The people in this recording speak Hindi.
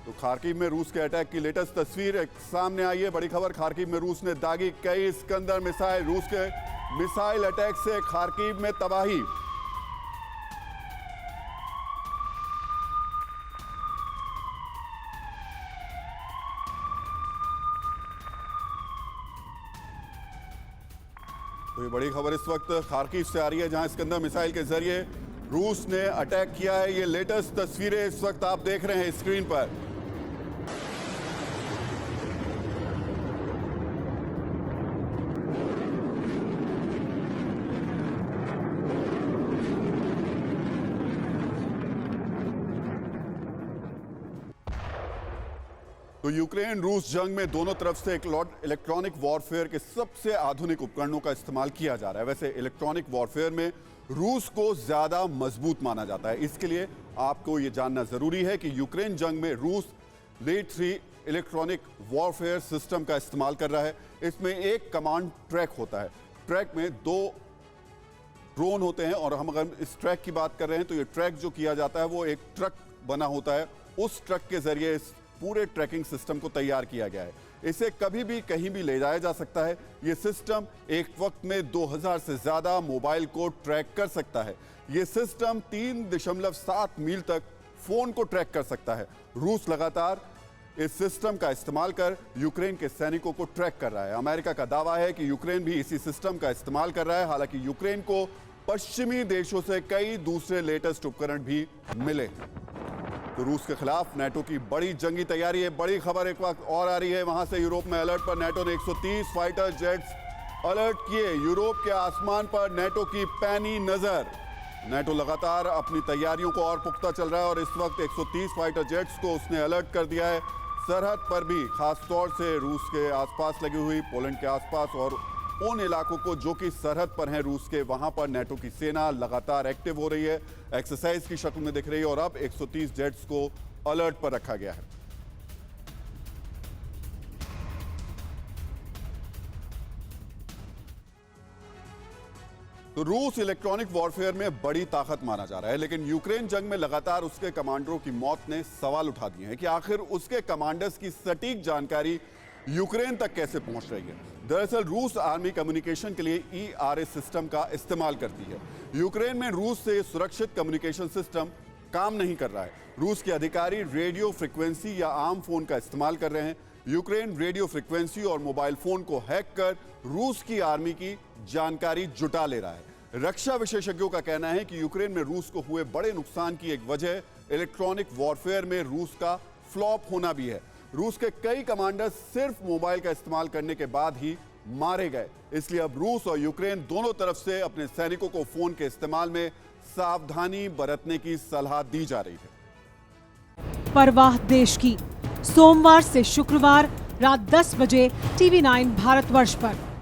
तो खार्किव में रूस के अटैक की लेटेस्ट तस्वीर एक सामने आई है। बड़ी खबर, खार्किव में रूस ने दागी कई इस्कंदर मिसाइल। रूस के मिसाइल अटैक से खार्किव में तबाही। तो ये बड़ी खबर इस वक्त खार्किव से आ रही है, जहां इस्कंदर मिसाइल के जरिए रूस ने अटैक किया है। ये लेटेस्ट तस्वीरें इस वक्त आप देख रहे हैं स्क्रीन पर। तो यूक्रेन रूस जंग में दोनों तरफ से इलेक्ट्रॉनिक वॉरफेयर के सबसे आधुनिक उपकरणों का इस्तेमाल किया जा रहा है। वैसे इलेक्ट्रॉनिक वॉरफेयर में रूस को ज्यादा मजबूत माना जाता है। इसके लिए आपको यह जानना जरूरी है कि यूक्रेन जंग में रूस लेड 3 इलेक्ट्रॉनिक वॉरफेयर सिस्टम का इस्तेमाल कर रहा है। इसमें एक कमांड ट्रैक होता है। ट्रैक में 2 ड्रोन होते हैं और हम अगर इस ट्रैक की बात कर रहे हैं तो ये ट्रैक जो किया जाता है वो एक ट्रक बना होता है। उस ट्रक के जरिए इस पूरे ट्रैकिंग सिस्टम को तैयार किया गया है। इसे कभी भी कहीं भी ले जाया जा सकता है। यह सिस्टम एक वक्त में 2000 से ज्यादा मोबाइल को ट्रैक कर सकता है। यह सिस्टम 3.7 मील तक फोन को ट्रैक कर सकता है। रूस लगातार इस सिस्टम का इस्तेमाल कर यूक्रेन के सैनिकों को ट्रैक कर रहा है। अमेरिका का दावा है कि यूक्रेन भी इसी सिस्टम का इस्तेमाल कर रहा है। हालांकि यूक्रेन को पश्चिमी देशों से कई दूसरे लेटेस्ट उपकरण भी मिले। तो रूस के खिलाफ नाटो की बड़ी जंगी तैयारी है। बड़ी खबर एक वक्त और आ रही है, वहां से यूरोप में अलर्ट पर नाटो ने 130 फाइटर जेट्स अलर्ट किए। यूरोप के आसमान पर नाटो की पैनी नजर। नाटो लगातार अपनी तैयारियों को और पुख्ता चल रहा है और इस वक्त 130 फाइटर जेट्स को उसने अलर्ट कर दिया है। सरहद पर भी, खासतौर से रूस के आसपास लगी हुई पोलैंड के आसपास और उन इलाकों को जो कि सरहद पर हैं रूस के, वहां पर नाटो की सेना लगातार एक्टिव हो रही है, एक्सरसाइज की शक्ल में दिख रही है और अब 130 जेट्स को अलर्ट पर रखा गया है। तो रूस इलेक्ट्रॉनिक वॉरफेयर में बड़ी ताकत माना जा रहा है, लेकिन यूक्रेन जंग में लगातार उसके कमांडरों की मौत ने सवाल उठा दिए हैं कि आखिर उसके कमांडर्स की सटीक जानकारी यूक्रेन तक कैसे पहुंच रही है। दरअसल रूस आर्मी कम्युनिकेशन के लिए ERA सिस्टम का इस्तेमाल करती है। यूक्रेन में रूस से सुरक्षित कम्युनिकेशन सिस्टम काम नहीं कर रहा है। रूस के अधिकारी रेडियो फ्रीक्वेंसी या आम फोन का इस्तेमाल कर रहे हैं। यूक्रेन रेडियो फ्रीक्वेंसी और मोबाइल फोन को हैक कर रूस की आर्मी की जानकारी जुटा ले रहा है। रक्षा विशेषज्ञों का कहना है कि यूक्रेन में रूस को हुए बड़े नुकसान की एक वजह इलेक्ट्रॉनिक वॉरफेयर में रूस का फ्लॉप होना भी है। रूस के कई कमांडर सिर्फ मोबाइल का इस्तेमाल करने के बाद ही मारे गए। इसलिए अब रूस और यूक्रेन दोनों तरफ से अपने सैनिकों को फोन के इस्तेमाल में सावधानी बरतने की सलाह दी जा रही है। परवाह देश की, सोमवार से शुक्रवार रात 10 बजे TV9 भारतवर्ष पर।